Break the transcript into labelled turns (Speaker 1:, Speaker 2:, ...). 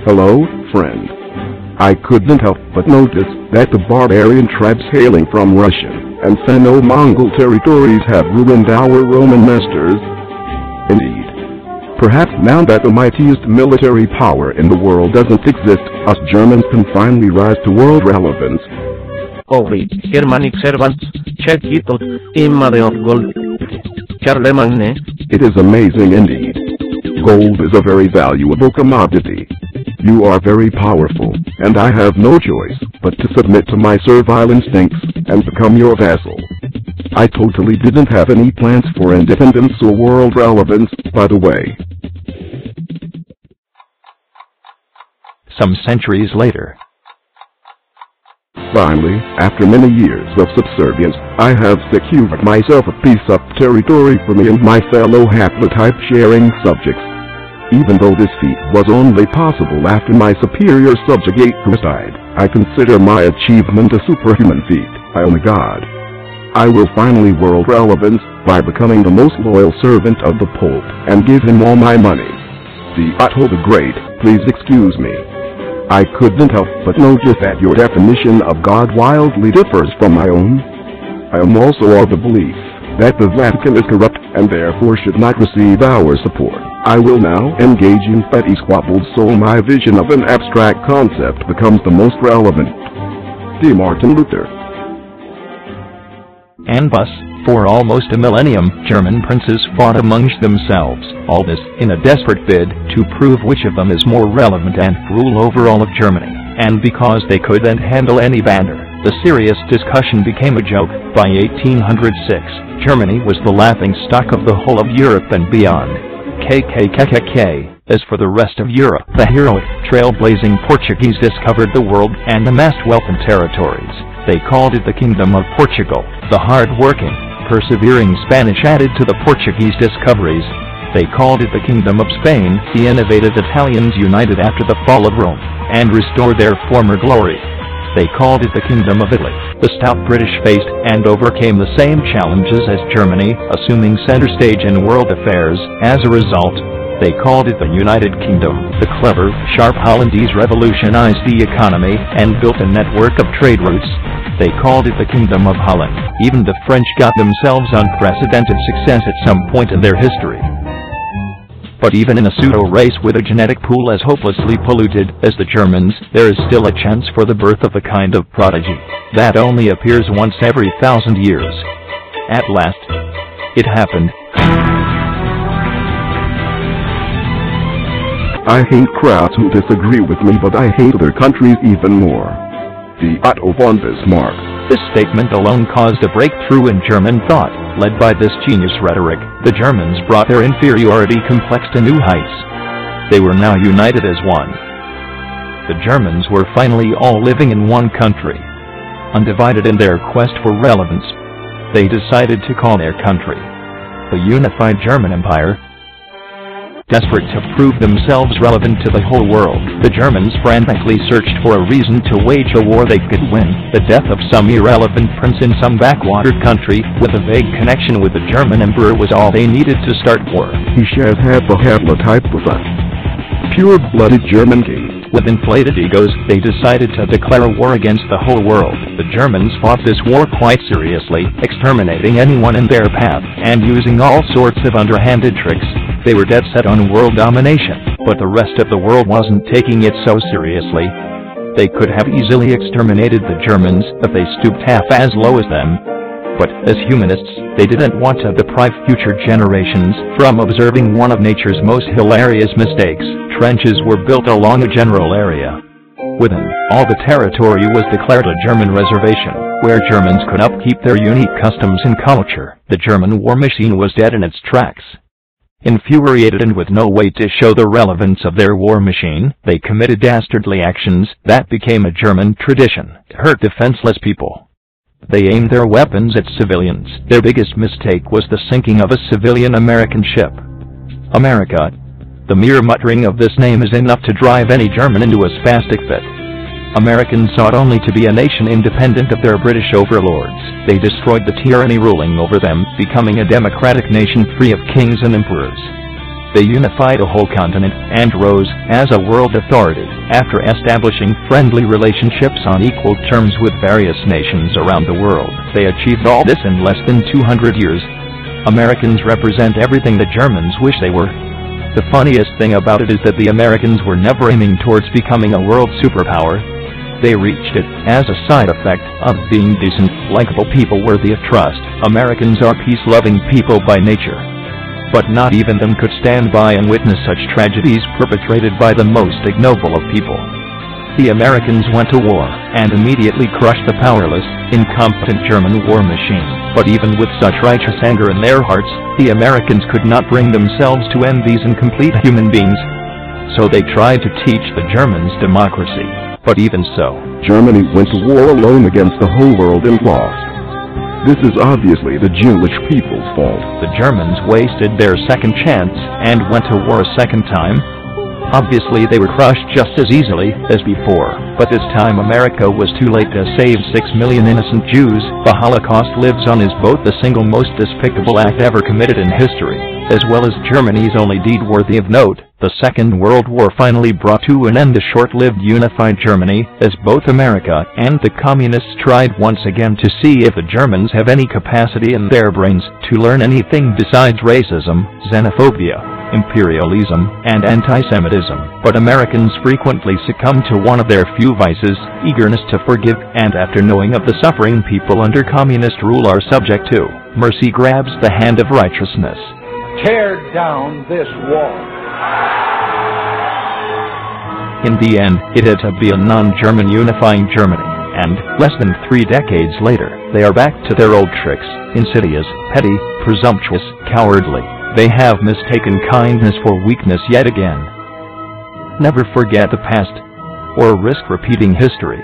Speaker 1: Hello, friend. I couldn't help but notice that the barbarian tribes hailing from Russian and Finno-Mongol territories have ruined our Roman masters. Indeed. Perhaps now that the mightiest military power in the world doesn't exist, us Germans can finally rise to world relevance.
Speaker 2: Holy Germanic servants, check it out, Mother of gold. Charlemagne.
Speaker 1: It is amazing indeed. Gold is a very valuable commodity. You are very powerful, and I have no choice but to submit to my servile instincts and become your vassal. I totally didn't have any plans for independence or world relevance, by the way.
Speaker 3: Some centuries later.
Speaker 1: Finally, after many years of subservience, I have secured myself a piece of territory for me and my fellow haplotype-sharing subjects. Even though this feat was only possible after my superior subjugate died, I consider my achievement a superhuman feat. I am a god. I will finally world relevance by becoming the most loyal servant of the Pope and give him all my money. The Otto the Great, please excuse me. I couldn't help but notice that your definition of God wildly differs from my own. I am also of the belief that the Vatican is corrupt and therefore should not receive our support. I will now engage in petty squabbles so my vision of an abstract concept becomes the most relevant. D. Martin Luther.
Speaker 3: And thus, for almost a millennium, German princes fought amongst themselves, all this in a desperate bid to prove which of them is more relevant and rule over all of Germany. And because they couldn't handle any banter, the serious discussion became a joke. By 1806, Germany was the laughing stock of the whole of Europe and beyond. KKKKK. As for the rest of Europe, the heroic, trailblazing Portuguese discovered the world and amassed wealth and territories. They called it the Kingdom of Portugal. The hard-working, persevering Spanish added to the Portuguese discoveries. They called it the Kingdom of Spain. The innovative Italians united after the fall of Rome and restored their former glory. They called it the Kingdom of Italy. The stout British faced and overcame the same challenges as Germany, assuming center stage in world affairs. As a result, they called it the United Kingdom. The clever, sharp Hollandese revolutionized the economy and built a network of trade routes. They called it the Kingdom of Holland. Even the French got themselves unprecedented success at some point in their history. But even in a pseudo-race with a genetic pool as hopelessly polluted as the Germans, there is still a chance for the birth of a kind of prodigy that only appears once every 1,000 years. At last, it happened.
Speaker 1: I hate crowds who disagree with me, but I hate their countries even more. The Otto von Bismarck.
Speaker 3: This statement alone caused a breakthrough in German thought. Led by this genius rhetoric, the Germans brought their inferiority complex to new heights. They were now united as one. The Germans were finally all living in one country. Undivided in their quest for relevance, they decided to call their country the Unified German Empire. Desperate to prove themselves relevant to the whole world, the Germans frantically searched for a reason to wage a war they could win. The death of some irrelevant prince in some backwater country with a vague connection with the German emperor was all they needed to start war.
Speaker 1: He shares half a haplotype with us. Pure-blooded German king.
Speaker 3: With inflated egos, they decided to declare a war against the whole world. The Germans fought this war quite seriously, exterminating anyone in their path, and using all sorts of underhanded tricks. They were dead set on world domination, but the rest of the world wasn't taking it so seriously. They could have easily exterminated the Germans if they stooped half as low as them. But, as humanists, they didn't want to deprive future generations from observing one of nature's most hilarious mistakes. Trenches were built along a general area. Within all the territory was declared a German reservation, where Germans could upkeep their unique customs and culture. The German war machine was dead in its tracks. Infuriated and with no way to show the relevance of their war machine, they committed dastardly actions that became a German tradition to hurt defenseless people. They aimed their weapons at civilians. Their biggest mistake was the sinking of a civilian American ship. America. The mere muttering of this name is enough to drive any German into a spastic fit. Americans sought only to be a nation independent of their British overlords. They destroyed the tyranny ruling over them, becoming a democratic nation free of kings and emperors. they unified a whole continent and rose as a world authority. After establishing friendly relationships on equal terms with various nations around the world, they achieved all this in less than 200 years. Americans represent everything the Germans wish they were. The funniest thing about it is that the Americans were never aiming towards becoming a world superpower. They reached it as a side effect of being decent, likable people worthy of trust. Americans are peace-loving people by nature. But not even them could stand by and witness such tragedies perpetrated by the most ignoble of people. The Americans went to war and immediately crushed the powerless, incompetent German war machine. But even with such righteous anger in their hearts, the Americans could not bring themselves to end these incomplete human beings. So they tried to teach the Germans democracy. But even so,
Speaker 1: Germany went to war alone against the whole world and lost. This is obviously the Jewish people's fault.
Speaker 3: The Germans wasted their second chance and went to war a second time. Obviously they were crushed just as easily as before, but this time America was too late to save 6 million innocent Jews. The Holocaust lives on as both the single most despicable act ever committed in history, as well as Germany's only deed worthy of note. The Second World War finally brought to an end the short-lived unified Germany, as both America and the communists tried once again to see if the Germans have any capacity in their brains to learn anything besides racism, xenophobia, imperialism, and anti-Semitism. But Americans frequently succumb to one of their few vices, eagerness to forgive, and after knowing of the suffering people under communist rule are subject to, mercy grabs the hand of righteousness.
Speaker 4: Tear down this wall.
Speaker 3: In the end, it had to be a non-German unifying Germany, and, less than 3 decades later, they are back to their old tricks, insidious, petty, presumptuous, cowardly. They have mistaken kindness for weakness yet again. Never forget the past, or risk repeating history.